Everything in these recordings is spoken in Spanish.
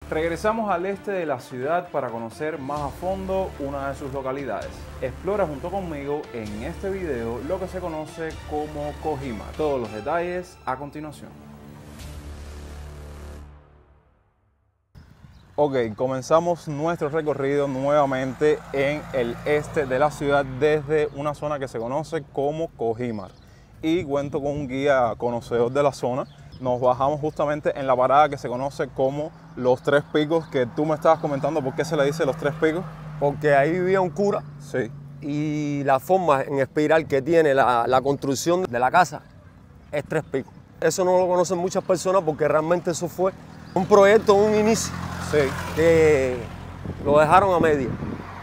Regresamos al este de la ciudad para conocer más a fondo una de sus localidades. Explora junto conmigo en este video lo que se conoce como Cojimar. Todos los detalles a continuación. Ok, comenzamos nuestro recorrido nuevamente en el este de la ciudad desde una zona que se conoce como Cojimar. Y cuento con un guía conocedor de la zona. Nos bajamos justamente en la parada que se conoce como Los Tres Picos, que tú me estabas comentando por qué se le dice Los Tres Picos. Porque ahí vivía un cura. Sí. Y la forma en espiral que tiene la construcción de la casa es Tres Picos. Eso no lo conocen muchas personas porque realmente eso fue un proyecto, un inicio. Sí. Que lo dejaron a media.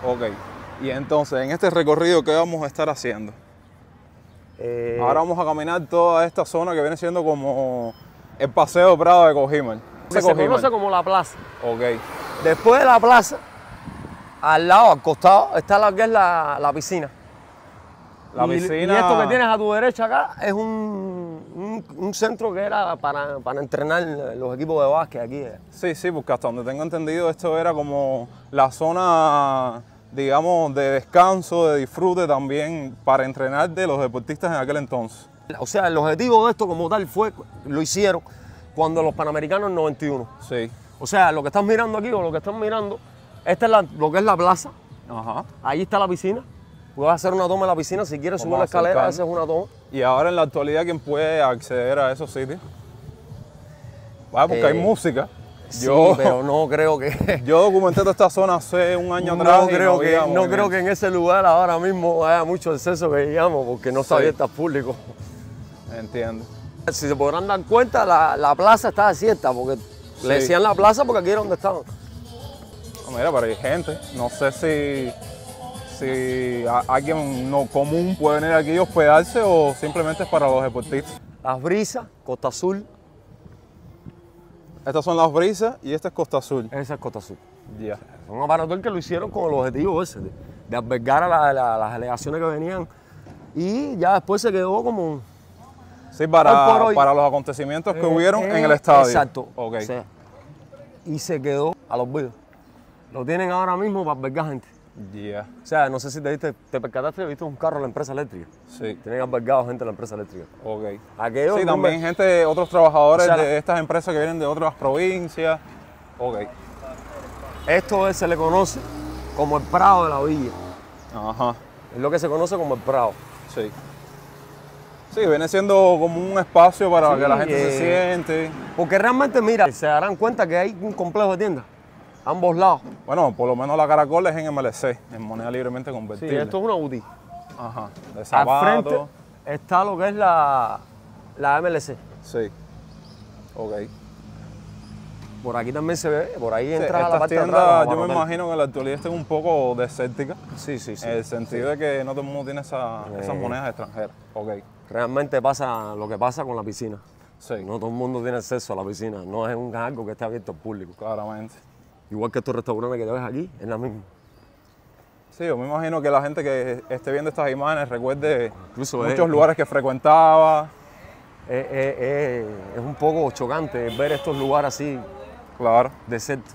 Ok. Y entonces, en este recorrido, ¿qué vamos a estar haciendo? Ahora vamos a caminar toda esta zona que viene siendo como el Paseo Prado de Cojimar. Se conoce como la plaza. Ok. Después de la plaza, al lado, al costado, está lo que es la piscina. La piscina. Y esto que tienes a tu derecha acá es un centro que era para entrenar los equipos de básquet aquí. Sí, porque hasta donde tengo entendido esto era como la zona, digamos, de descanso, de disfrute también para entrenar de los deportistas en aquel entonces. O sea, el objetivo de esto como tal lo hicieron cuando los Panamericanos en 91. Sí. O sea, lo que estás mirando aquí o lo que están mirando, esta es lo que es la plaza. Ajá. Ahí está la piscina. Puedes hacer una toma en la piscina, si quieres subir la escalera, haces una toma. Y ahora en la actualidad, ¿quién puede acceder a esos sitios? Bueno, porque hay música. Sí, pero no creo que... Yo documenté toda esta zona hace un año atrás. No creo que en ese lugar ahora mismo haya mucho exceso que digamos, porque no está abierta al público. Entiendo. Si se podrán dar cuenta, la plaza está desierta, porque le decían la plaza porque aquí era donde estaban. No, mira, pero hay gente. No sé si alguien no común puede venir aquí y hospedarse o simplemente es para los deportistas. Las Brisas, Costa Azul. Estas son Las Brisas y esta es Costa Azul. Esa es Costa Azul. Ya. Un aparato que lo hicieron con el objetivo ese, de albergar a las delegaciones que venían. Y ya después se quedó como... Sí, para los acontecimientos que hubieron en el estadio. Exacto. Okay. O sea, y se quedó al olvido. Lo tienen ahora mismo para albergar gente. Yeah. O sea, no sé si te percataste, viste un carro de la empresa eléctrica. Sí. Tienen albergado gente de la empresa eléctrica. Ok. Aquello, sí, también otros trabajadores de estas empresas que vienen de otras provincias. Ok. Esto se le conoce como el Prado de la Villa. Ajá. Es lo que se conoce como el Prado. Sí. Sí, viene siendo como un espacio para que la gente se siente. Porque realmente, mira, se darán cuenta que hay un complejo de tiendas a ambos lados. Bueno, por lo menos la Caracol es en MLC, en moneda libremente convertible. Sí, esto es una boutique. Ajá, de zapatos. Al frente está lo que es la MLC. Sí, ok. Por aquí también se ve, por ahí entras a la estas parte tiendas, de atrás. yo me imagino que en la actualidad estén un poco desérticas. Sí. En el sentido de que no todo el mundo tiene esas monedas extranjeras. Ok. Realmente pasa lo que pasa con la piscina. Sí. No todo el mundo tiene acceso a la piscina, no es algo que esté abierto al público. Claramente. Igual que estos restaurantes que te ves aquí, es la misma. Sí, yo me imagino que la gente que esté viendo estas imágenes recuerde Incluso muchos lugares que frecuentaba. Es un poco chocante ver estos lugares así, Claro. desiertos.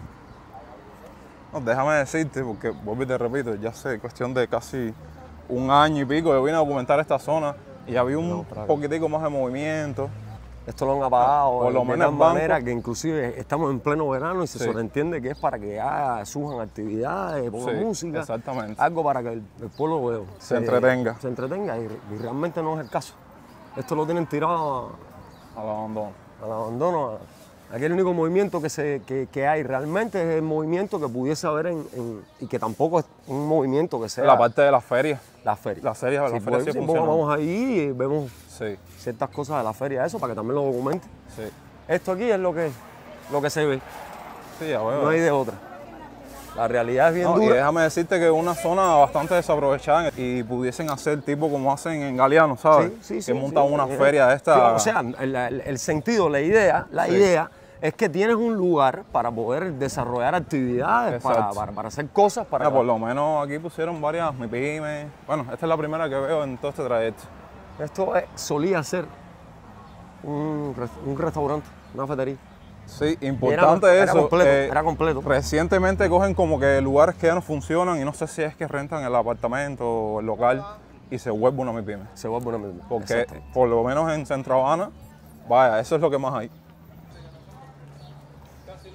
No, déjame decirte, porque vuelvo y te repito, ya hace cuestión de casi un año y pico yo vine a documentar esta zona y había un poquitico más de movimiento. Esto lo han apagado por lo de menos tal manera que inclusive estamos en pleno verano y se sobreentiende que es para que surjan actividades, pongan música. Exactamente. Algo para que el pueblo se entretenga. Se entretenga y realmente no es el caso. Esto lo tienen tirado al abandono. Al abandono. Aquí el único movimiento que hay realmente es el movimiento que pudiese haber y que tampoco es un movimiento que sea... La parte de las ferias. Las ferias. Las ferias sí funcionan. Vamos ahí y vemos ciertas cosas de la feria, eso, para que también lo documenten. Sí. Esto aquí es lo que se ve. Sí, ya veo. No hay de otra. La realidad es bien dura. Y déjame decirte que es una zona bastante desaprovechada y pudiesen hacer tipo como hacen en Galeano, ¿sabes? Sí, que montan una feria de esta. O sea, el sentido, la idea es que tienes un lugar para poder desarrollar actividades, para hacer cosas. Por lo menos aquí pusieron varias MIPYME. Bueno, esta es la primera que veo en todo este trayecto. Esto solía ser un restaurante, una cafetería. Sí, Y importante era eso. completo, era completo. Recientemente cogen como que lugares que ya no funcionan y no sé si es que rentan el apartamento o el local y se vuelve una MIPYME. Se vuelve una misma. Porque por lo menos en Centro Habana, vaya, eso es lo que más hay.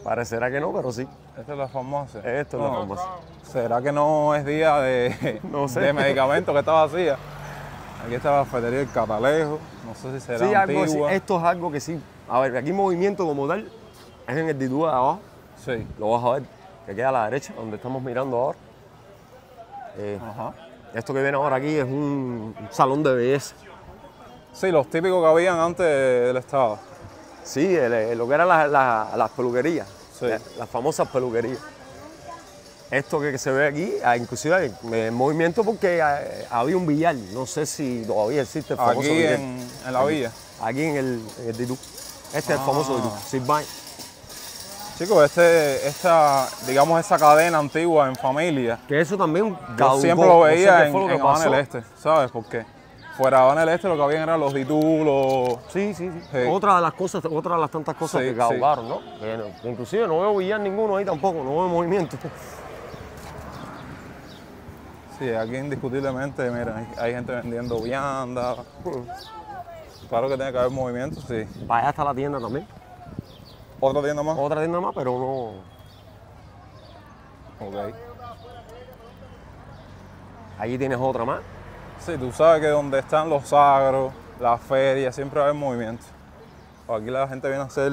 Parecerá que no, pero sí. Esta es la farmacia. Esto es la farmacia. ¿Será que no es día de, No sé. de medicamentos que está vacía? Aquí está la ferretería del Catalejo. No sé si será Sí, algo así. antigua. Esto es algo que sí. A ver, aquí movimiento como tal es en el Ditúa de abajo. Sí. Lo vas a ver, que queda a la derecha, donde estamos mirando ahora. Ajá. Esto que viene ahora aquí es un salón de belleza. Sí, los típicos que habían antes del Estado. Sí, lo que eran las peluquerías, Sí. las famosas peluquerías. Esto que se ve aquí, inclusive en movimiento porque había un billar, no sé si todavía existe el famoso Aquí billar. en la villa. Aquí en el Ditú. Este es el famoso Ditú, Silvine. Chicos, digamos, esa cadena antigua en familia, Que eso también yo siempre lo no sé veía qué fue lo que en Habana pasó. del Este, ¿sabes por qué? Fuera de Habana del Este lo que habían eran los Ditú, los... Sí, sí, sí. Sí. Otra de las cosas, otra de las tantas cosas Sí, que sí. causaron, ¿no? Que inclusive no veo billar ninguno ahí tampoco, no veo movimiento. Sí, aquí indiscutiblemente, mira, hay gente vendiendo vianda. Claro que tiene que haber movimiento, sí. Para allá está la tienda también. ¿Otra tienda más? Otra tienda más, pero no. Ok. Allí tienes otra más. Sí, tú sabes que donde están los sagros, las ferias, siempre va a haber movimiento. Aquí la gente viene a hacer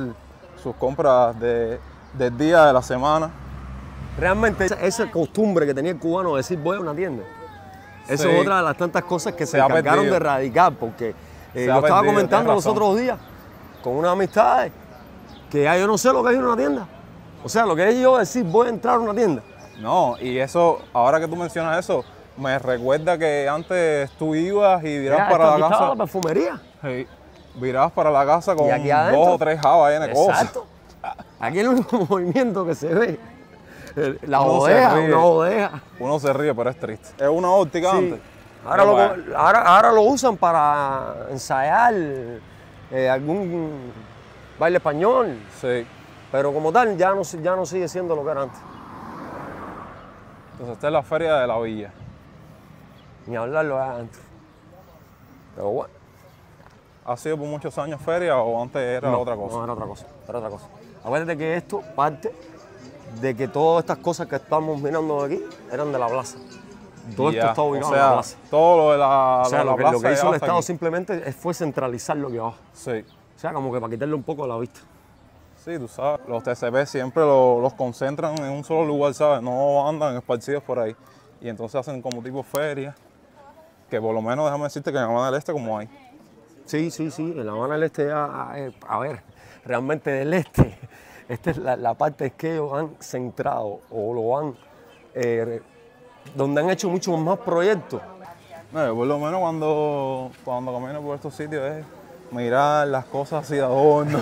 sus compras del día de la semana. Realmente esa costumbre que tenía el cubano de decir voy a una tienda. Eso Sí. es otra de las tantas cosas que se ha encargaron perdido. de erradicar, porque Se lo ha estaba perdido, comentando tienes los razón. otros días con unas amistades, que ya yo no sé lo que es ir a una tienda. O sea, lo que es yo decir voy a entrar a una tienda. No, y eso, ahora que tú mencionas eso, me recuerda que antes tú ibas y virabas para aquí la estaba casa. la perfumería. Sí, virabas para la casa con Y aquí adentro. 2 o 3 jabas llenas de cosas. Exacto. Aquí el único movimiento que se ve, la Uno se bodega, ríe. una bodega. Uno se ríe, pero es triste. Es una óptica Sí. antes. Ahora, Pero lo, bueno, ahora lo usan para ensayar algún baile español, sí. pero como tal ya no sigue siendo lo que era antes. Entonces esta es la feria de la villa. Ni hablarlo de antes. Pero bueno. ¿Ha sido por muchos años feria o antes era No, otra cosa? No, era otra cosa. Era otra cosa. Acuérdate que esto parte de que todas estas cosas que estamos mirando aquí eran de la plaza. Todo esto Ya, está ubicado o en la sea, plaza. todo lo de la, O sea, de la lo que plaza hizo el llegaba hasta Estado aquí. simplemente fue centralizarlo aquí abajo. Sí. O sea, como que para quitarle un poco de la vista. Sí, tú sabes, los TCP siempre los concentran en un solo lugar, ¿sabes? No andan esparcidos por ahí. Y entonces hacen como tipo feria, que por lo menos déjame decirte que en Habana del Este como hay. Sí, sí, sí. En La Habana del Este, a ver, realmente del este, esta es la parte que ellos han centrado o lo han, donde han hecho muchos más proyectos. No, por lo menos cuando camino por estos sitios es mirar las cosas así de adorno,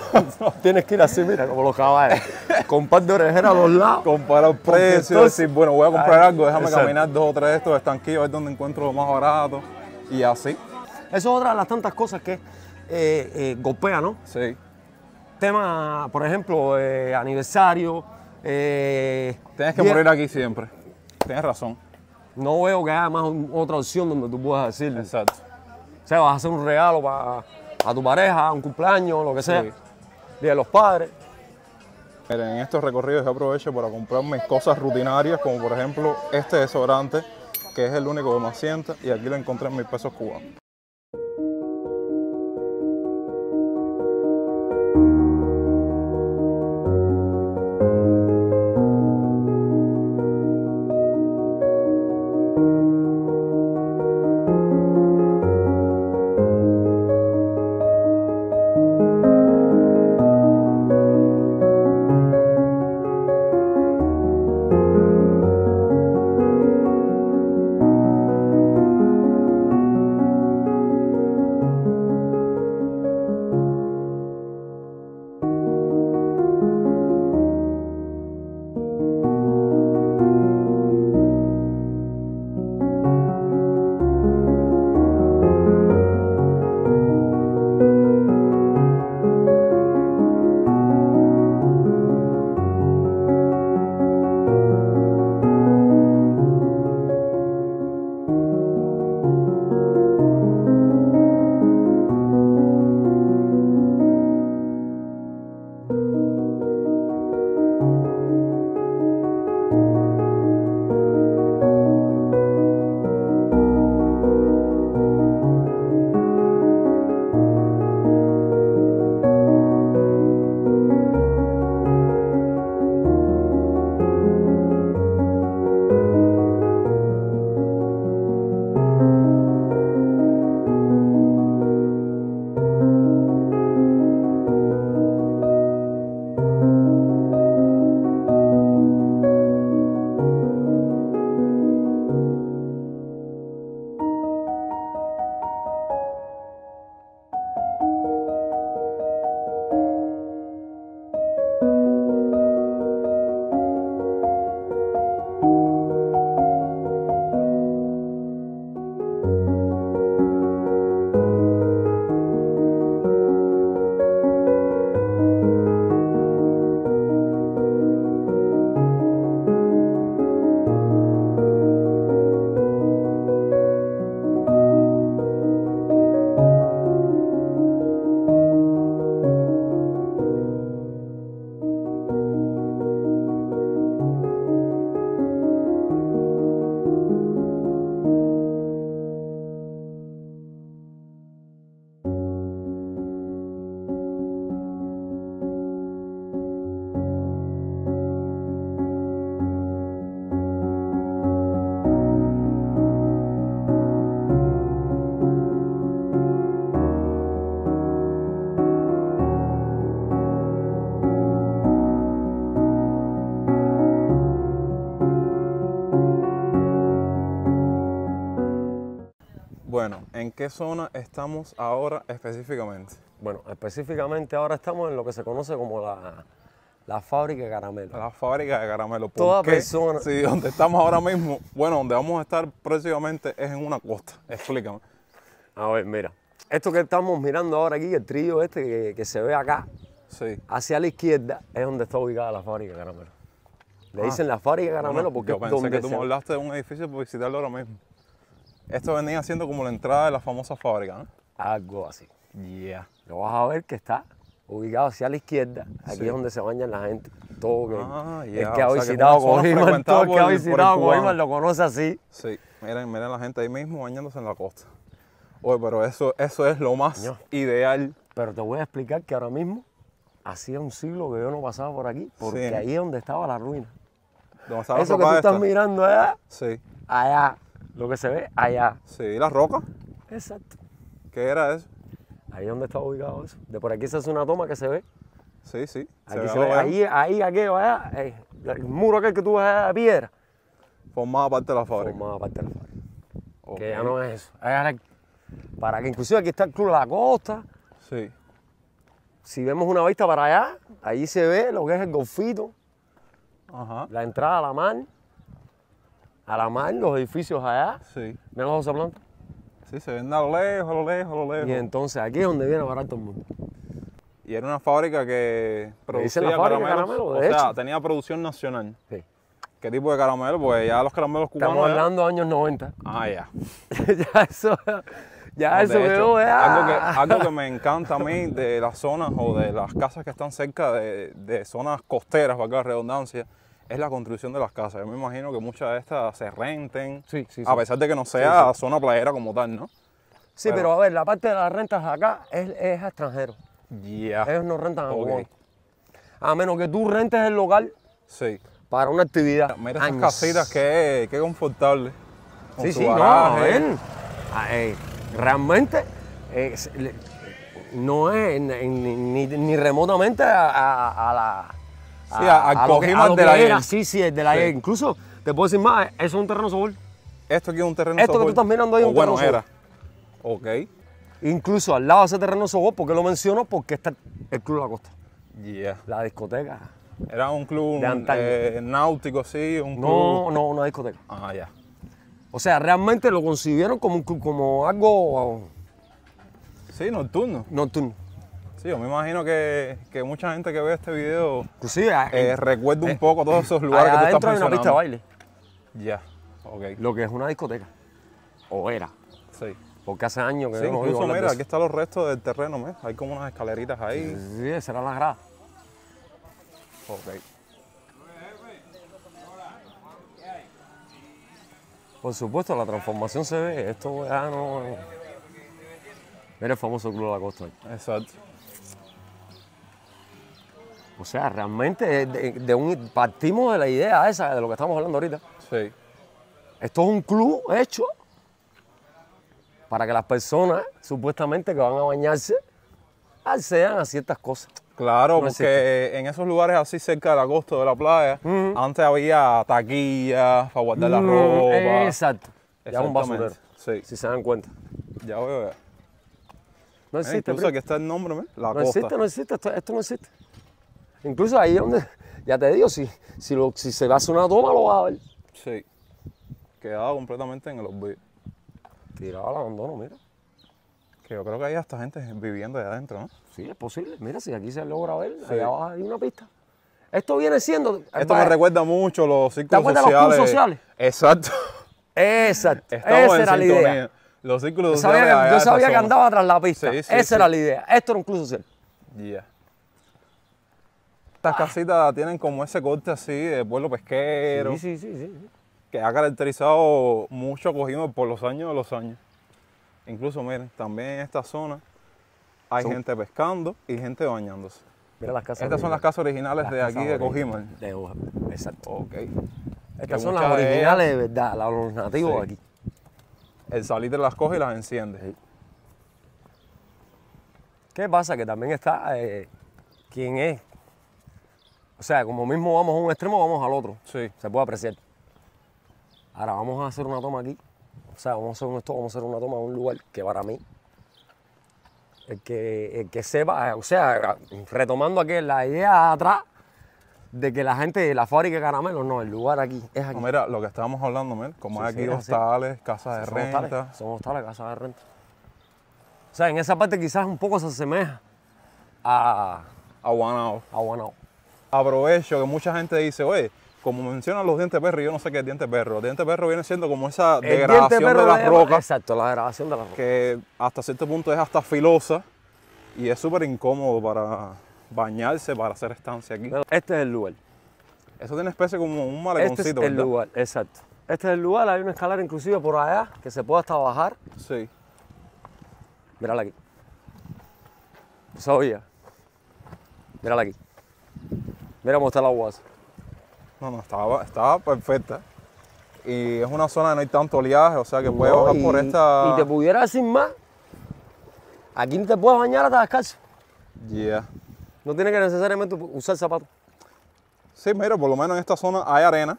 Tienes que ir así, mira, como los caballos, con un par de orejeras a los lados. comparar Porque precios, entonces- decir, bueno, voy a comprar Ay, algo, déjame exacto. caminar 2 o 3 de estos estanquillos, a ver dónde encuentro lo más barato. Y así, Eso es otra de las tantas cosas que golpea, ¿no? sí. Tema, por ejemplo, aniversario. Tienes que día- morir aquí siempre. Tienes razón. No veo que haya más otra opción donde tú puedas decir, Exacto. o sea, vas a hacer un regalo a tu pareja, un cumpleaños, lo que sea, Sí. Día de los Padres. Miren, en estos recorridos yo aprovecho para comprar mis cosas rutinarias, como por ejemplo este desodorante, que es el único que me asienta, y aquí lo encontré en 1000 pesos cubanos. Bueno, ¿en qué zona estamos ahora específicamente? Bueno, específicamente ahora estamos en lo que se conoce como la fábrica de caramelo. La fábrica de caramelo. ¿Por Toda qué? persona- Sí, donde estamos ahora mismo, bueno, donde vamos a estar próximamente es en una costa. Explícame. A ver, mira. Esto que estamos mirando ahora aquí, el trillo este que se ve acá, Sí. hacia la izquierda, es donde está ubicada la fábrica de caramelo. Le dicen la fábrica de caramelo Bueno, porque yo es pensé donde que tú me hablaste de un edificio por visitarlo ahora mismo. Esto venía siendo como la entrada de la famosa fábrica, ¿no? algo así. Yeah. Lo vas a ver que está ubicado hacia la izquierda. Aquí Sí. es donde se bañan la gente. Todo que, Ah, el ya, que ha o sea, que es visitado una zona Cogímar, frecuentada todo el que ha por el visitado cubano. Cogímar lo conoce así. Sí, miren la gente ahí mismo bañándose en la costa. Oye, pero eso es lo más Señor. ideal. Pero te voy a explicar que ahora mismo hacía un siglo que yo no pasaba por aquí, porque Sí. ahí es donde estaba la ruina. ¿Dónde está la Eso que roca tú estás esta? mirando allá, Sí, allá, lo que se ve allá. sí, la roca. Exacto. ¿Qué era eso? Ahí es donde está ubicado eso. De por aquí se hace una toma que se ve. Sí, sí. Aquí ve se a lo ve, lejos. ahí, aquello, allá, el muro aquel que tú ves allá de piedra. Formaba parte de la fábrica. Formaba parte de la fábrica. Ok. Que ya no es eso. Para que inclusive aquí está el Club de la Costa. Sí. Si vemos una vista para allá, ahí se ve lo que es el golfito, Ajá. la entrada a la mar. A la mar, los edificios allá. Sí. Mira los 12 plantas. Sí, se ven a lo lejos, a lo lejos, a lo lejos. Y entonces aquí es donde viene a parar todo el mundo. Y era una fábrica que producía dicen la fábrica de caramelos. caramelo, O de sea, hecho. tenía producción nacional. Sí. ¿Qué tipo de caramelo? Pues ya los caramelos cubanos. Estamos ya- hablando de años 90. Ah, ya. ya eso, ya No, eso de hecho, quedó, ya. algo que me encanta a mí de las zonas o de las casas que están cerca de zonas costeras, valga la redundancia, es la construcción de las casas. Yo me imagino que muchas de estas se renten, Sí, sí, a sí. pesar de que no sea zona playera como tal, ¿no? Sí, pero a ver, la parte de las rentas acá es a extranjeros. Ya. Ellos no rentan a Ok. cubanos. A menos que tú rentes el local Sí. para una actividad. Mira esas Años. casitas, qué confortable. Con Sí, su sí, no, garaje. ven. Realmente no es ni remotamente a la. Sí, al a lo que- Cogímar a lo de que la era. Yen. Sí, sí, el de la Sí. Yen. Incluso te puedo decir más, eso es un terreno sobre. Esto aquí es un terreno Esto que tú sopor. estás mirando ahí es O un bueno, terreno era. Ok. Incluso al lado de ese terreno sobre, ¿por qué lo menciono? Porque está el Club de la Costa, Yeah. la discoteca. Era un club De antaño. náutico, sí, un club. No, una discoteca. Ah, ya. O sea, realmente lo concibieron como algo Sí, nocturno. nocturno. Sí, yo me imagino que mucha gente que ve este video Inclusive, recuerda un poco todos esos lugares que tú adentro estás hay una pista de mencionando. baile, Ya, ok, lo que es una discoteca. O era, sí. porque hace años que Sí, yo no oigo incluso hablar de mira, eso. aquí están los restos del terreno, ¿ves? Hay como unas escaleritas ahí. Sí, esa era la grada. Ok. Por supuesto, la transformación se ve. Esto ya no. Mira el famoso Club de la Costa ahí. Exacto. O sea, realmente partimos de la idea esa, de lo que estamos hablando ahorita. Sí. Esto es un club hecho para que las personas, supuestamente, que van a bañarse, accedan a ciertas cosas. Claro, No es porque en esos lugares así cerca de la costa de la playa, antes había taquillas para guardar la ropa. Exacto. Ya es un basurero, Sí, si se dan cuenta. ya veo. Ya. No existe, Incluso aquí está el nombre, ¿ves? La no costa. existe, no existe, esto no existe. Incluso ahí es donde, ya te digo, si se va a hacer una toma, lo vas a ver. Sí. Quedado completamente en el olvido. Tirado al abandono, mira. Que yo creo que hay hasta gente viviendo ahí adentro, ¿no? Sí, es posible. Mira, si aquí se logra ver, Sí. allá abajo hay una pista. Esto viene siendo. Esto me recuerda mucho los círculos acuerdas de los sociales. clubes sociales? Exacto. Exacto. Estamos Esa en era la sintonía. idea. Los círculos Yo sociales. sabía, allá yo de esa sabía que zona. andaba tras la pista. Sí, sí, Esa sí. era la idea. Esto era un club social. Ya. Estas casitas tienen como ese corte así de pueblo pesquero, Sí, sí, sí, sí. que ha caracterizado mucho a Cogímar por los años de los años. Incluso, miren, también en esta zona hay gente pescando y gente bañándose. Mira las casas. Estas son las casas originales de aquí de casas Cogímar. Exacto. Ok. Estas Que son las muchas de originales ellas, de verdad, los nativos Sí. de aquí. el salitre las coge y las enciende. Sí. ¿Qué pasa? Que también está quién es. O sea, como mismo vamos a un extremo, vamos al otro. Sí. Se puede apreciar. Ahora vamos a hacer una toma aquí O sea, vamos a hacer una toma de un lugar que para mí, el que sepa, o sea, retomando aquí la idea atrás de que la gente, la fábrica de caramelos, no, el lugar aquí es aquí. No, mira, lo que estábamos hablando, Mel, como Sí, hay aquí sí, es así. hostales, casas de Son renta. hostales, son hostales, casas de renta. O sea, en esa parte quizás un poco se asemeja a Aguanao. Guanao. Aprovecho que mucha gente dice, oye, como mencionan los dientes perros, yo no sé qué es diente perro. El diente perro viene siendo como esa El diente degradación perro de las le llama- rocas, Exacto, la degradación de las rocas. que hasta cierto punto es hasta filosa y es súper incómodo para bañarse, para hacer estancia aquí. Este es el lugar. Eso tiene especie como un Este es maleconcito, el ¿verdad? lugar, exacto. Este es el lugar, hay una escalera inclusive por allá que se puede hasta bajar. Sí. Mírala aquí. Esa olla. Mírala aquí. Mira cómo está el agua. No, estaba perfecta. Y es una zona que no hay tanto oleaje, o sea que puedes No, bajar por esta... Y te pudiera decir más. Aquí te puedes bañar hasta descalzo. Yeah. No tienes que necesariamente usar zapatos. Sí, mira, por lo menos en esta zona hay arena,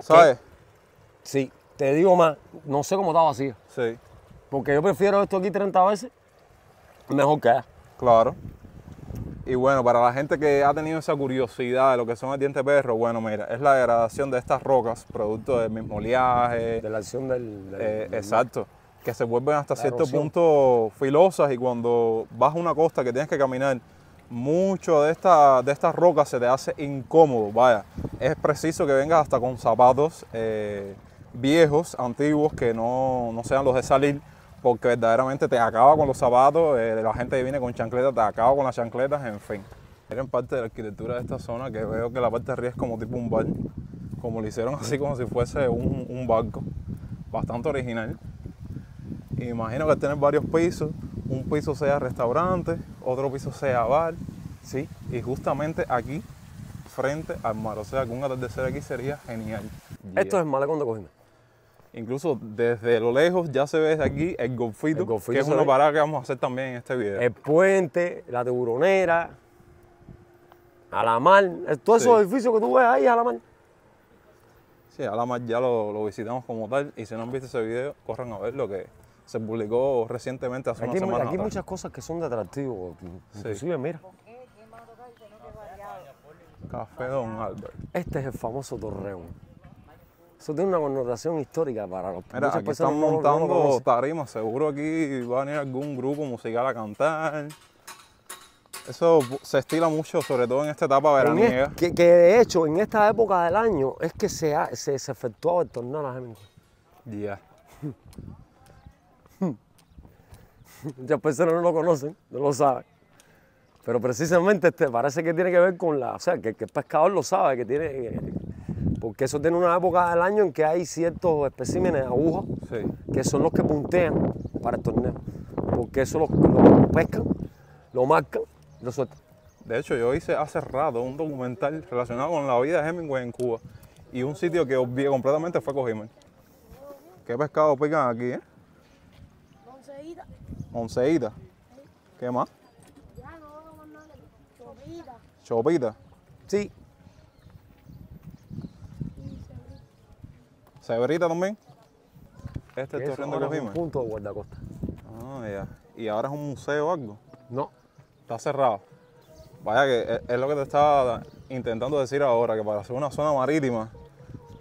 ¿sabes? Sí, te digo más, no sé cómo está vacía. Sí, Porque yo prefiero esto aquí 30 veces mejor que allá. claro. Y bueno, para la gente que ha tenido esa curiosidad de lo que son el diente perro, bueno, mira, es la degradación de estas rocas, producto del mismo oleaje, De la acción del exacto, que se vuelven hasta La cierto erosión. punto filosas y cuando vas a una costa que tienes que caminar, mucho de estas rocas se te hace incómodo, vaya. Es preciso que vengas hasta con zapatos viejos, antiguos, que no sean los de salir, porque verdaderamente te acaba con los zapatos, la gente que viene con chancletas te acaba con las chancletas, en fin. Miren parte de la arquitectura de esta zona, que veo que la parte de arriba es como tipo un bar, como lo hicieron así como si fuese un barco, bastante original. Imagino que al tener varios pisos, un piso sea restaurante, otro piso sea bar, ¿sí? Y justamente aquí, frente al mar, o sea que un atardecer aquí sería genial. Esto es el malecón de Cojime. Incluso desde lo lejos ya se ve desde aquí el golfito, El golfito que es se una ve. parada que vamos a hacer también en este video. El puente, la tiburonera, a la mar, todos Sí. esos edificios que tú ves ahí a la mar. Sí, a la mar ya lo visitamos como tal, y si no han visto ese video, corran a verlo, que se publicó recientemente hace una Aquí, semana aquí hay atrás. muchas cosas que son de atractivo. Inclusive, mira, Café Don Albert. este es el famoso Torreón. Eso tiene una connotación histórica para los Mira, muchas aquí personas están no lo montando conocen. tarimas, seguro aquí va a venir algún grupo musical a cantar. Eso se estila mucho, sobre todo en esta etapa veraniega. Que de hecho, en esta época del año es que se efectuaba el torneo a la Hemingway. Ya. Muchas personas no lo conocen, no lo saben. Pero precisamente parece que tiene que ver con la... O sea, que el pescador lo sabe, que tiene... Porque eso tiene una época del año en que hay ciertos especímenes de agujas Sí. que son los que puntean para el torneo. Porque eso lo pescan, lo marcan y lo sueltan. De hecho, yo hice hace rato un documental relacionado con la vida de Hemingway en Cuba. Y un sitio que olvidé completamente fue Cojimar. ¿Qué pescado pican aquí, eh? Onceíta. Onceíta. ¿Qué más? Ya no vamos a mandar chopita. Chopita. Sí, Cebrita también. Este es el eso torreón de ahora es un Cojimar. punto de guardacosta. Ah, ya. Y ahora es un museo o algo. No, Está cerrado. Vaya que es lo que te estaba intentando decir ahora, que para ser una zona marítima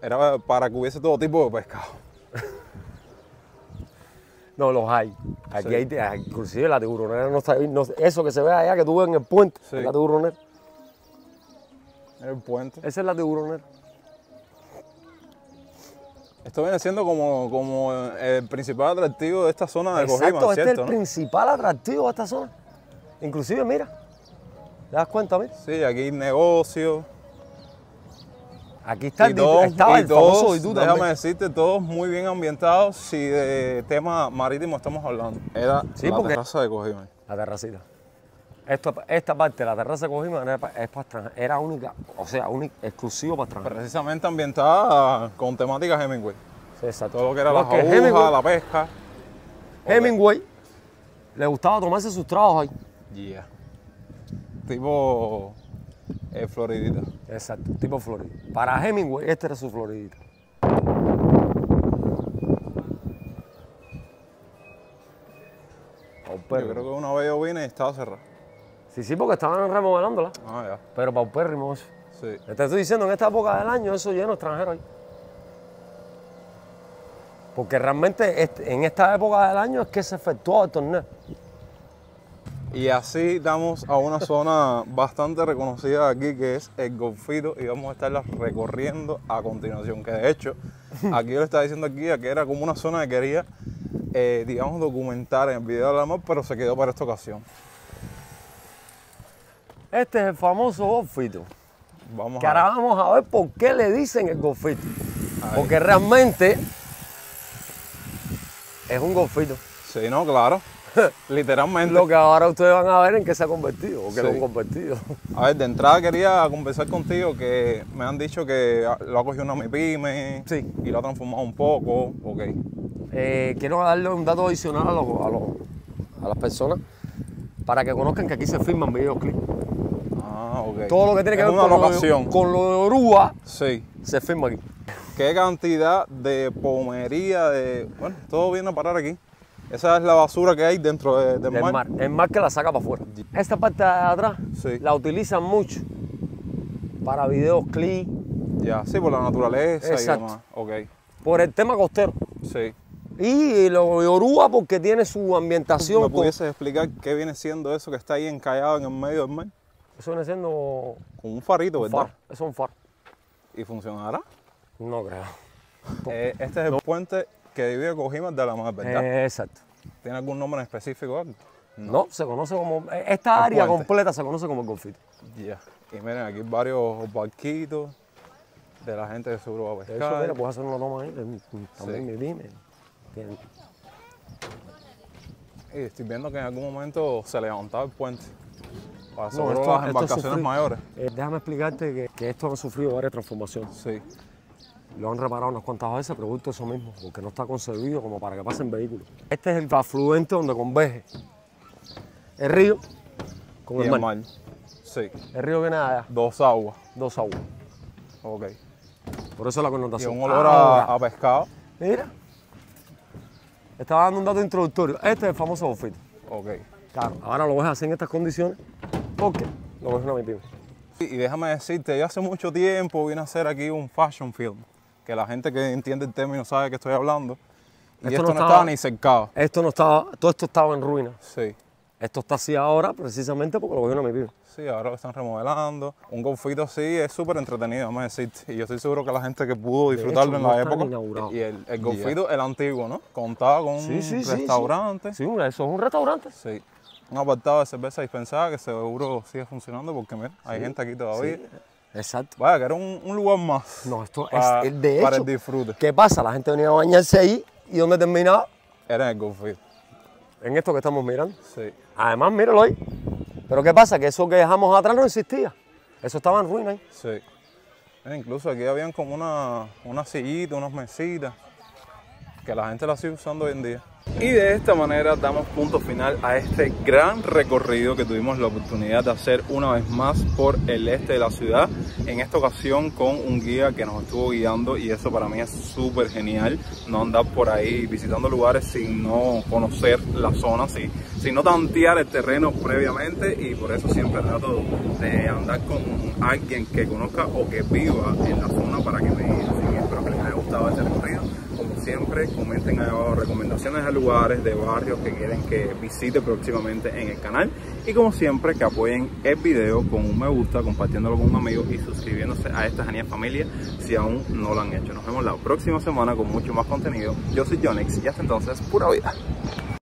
era para que hubiese todo tipo de pescado. no los hay. Aquí Sí. hay, inclusive la tiburonera no está ahí. Eso que se ve allá, que tú ves en el puente, Sí. es la tiburonera. El puente. Esa es la tiburonera. Esto viene siendo como el principal atractivo de esta zona de Exacto, Cojimar, este es ¿cierto? el ¿no? principal atractivo de esta zona. Inclusive, mira, ¿te das cuenta, mira? Sí, aquí hay negocios. Aquí está y estaba el famoso todos, Ditú déjame también. decirte, todos muy bien ambientados si de tema marítimo estamos hablando. Era Sí, la porque- terraza de Cojimar. La terracita. Esta parte, la terraza de Cojimar, es para extranjeros. Era única, o sea, exclusivo para extranjeros. Precisamente ambientada con temáticas Hemingway. Sí, exacto. Todo lo que era Igual las que agujas, la pesca. Hemingway le gustaba tomarse sus tragos ahí. Yeah. Tipo Floridita. Exacto, tipo Florida. Para Hemingway, este era su Floridita. paupérrimo. Yo creo que una vez yo vine y estaba cerrada. Sí, porque estaban remodelándola, Ah, ya. pero paupérrimo eso. Sí. Te estoy diciendo, en esta época del año eso lleno de extranjeros ahí. Porque realmente en esta época del año es que se efectúa el torneo. Y así damos a una zona bastante reconocida aquí, que es el Golfito, y vamos a estarla recorriendo a continuación. Que de hecho, aquí yo le estaba diciendo aquí que era como una zona que quería, digamos, documentar en el video de la mar, pero se quedó para esta ocasión. Este es el famoso Golfito. Vamos Que a ahora ver. vamos a ver por qué le dicen el Golfito. Ahí. Porque realmente es un Golfito. Sí, no, claro. Literalmente. Lo que ahora ustedes van a ver en qué se ha convertido, o que Sí. lo han convertido. A ver, de entrada quería conversar contigo, que me han dicho que lo ha cogido una MIPYME, Sí. y lo ha transformado un poco. Ok. Quiero darle un dato adicional a las personas para que conozcan que aquí se filman videoclips. Ah, ok. Todo lo que tiene que Es ver una con locación. con lo de Oruga Sí. se filma aquí. ¿Qué cantidad de pomería, bueno, todo viene a parar aquí? Esa es la basura que hay dentro del Del mar. mar. El mar que la saca para afuera. Esta parte de atrás Sí. la utilizan mucho para videos, clips, Ya, sí, por la naturaleza Exacto. y demás. Ok, por el tema costero. sí. Y lo de Oruga porque tiene su ambientación. ¿Me pudieses explicar qué viene siendo eso que está ahí encallado en el medio del mar? Eso viene siendo Con un farito, un ¿verdad? faro. Eso es un faro. ¿Y funcionará? No creo. Este es el puente que divide Cojimar de la mar, ¿verdad? Exacto. ¿Tiene algún nombre en específico? Algo? No, se conoce como. Esta El área puente. completa se conoce como el Golfito. Ya. Y miren, aquí hay varios barquitos de la gente que seguro va a De pescar. hecho, mira, puedes hacer una toma ahí. También Sí. mi pyme. Tienen- Y estoy viendo que en algún momento se levantaba el puente. Para No, seguro esto- las esto embarcaciones sufrió. mayores. Déjame explicarte que esto han sufrido varias transformaciones. Sí. Lo han reparado unas cuantas veces, producto de eso mismo, porque no está concebido como para que pasen vehículos. Este es el afluente donde converge el río con Y el el mar. mar. Sí. El río viene de allá, Dos aguas. dos aguas. Ok. Por eso la Y connotación. un olor Ahora, a pescado. mira, estaba dando un dato introductorio. Este es el famoso Golfito. Ok. Claro, ahora lo ves así en estas condiciones porque lo ves una MIPYME. Y déjame decirte, yo hace mucho tiempo vine a hacer aquí un fashion film. Que la gente que entiende el término sabe de qué estoy hablando. Y esto no estaba ni cercado. Esto no estaba, todo esto estaba en ruina. Sí. Esto está así ahora precisamente porque lo ves una MIPYME. Sí, ahora lo están remodelando. Un golfito así es súper entretenido, vamos a decirte. Y yo estoy seguro que la gente que pudo De disfrutarlo hecho, en no la están época. inaugurados. Y el golfito, el antiguo, ¿no? Contaba con un restaurante. Sí, eso es un restaurante. Sí. Un apartado de cerveza dispensada que seguro sigue funcionando porque mira, hay gente aquí todavía. Sí, exacto. Vaya, que era un lugar más. No, esto para, es de para hecho. el disfrute. ¿Qué pasa? La gente venía a bañarse ahí y ¿dónde terminaba? Era en el golfito. En esto que estamos mirando. Sí. Además, míralo ahí. Pero ¿qué pasa? Que eso que dejamos atrás no existía. Eso estaba en ruina ahí. Sí. Incluso aquí habían como una sillita, unas mesitas, que la gente las sigue usando hoy en día. Y de esta manera damos punto final a este gran recorrido que tuvimos la oportunidad de hacer una vez más por el este de la ciudad. En esta ocasión con un guía que nos estuvo guiando y eso para mí es súper genial. No andar por ahí visitando lugares sin no conocer la zona, sin no tantear el terreno previamente, y por eso siempre trato de andar con alguien que conozca o que viva en la zona para que me diga. Así que espero que les haya gustado este recorrido. Como siempre, comenten ahí abajo recomendaciones de lugares, de barrios que quieren que visite próximamente en el canal. Y como siempre, que apoyen el video con un me gusta, compartiéndolo con un amigo y suscribiéndose a esta genial familia si aún no lo han hecho. Nos vemos la próxima semana con mucho más contenido. Yo soy Jonix y hasta entonces, pura vida.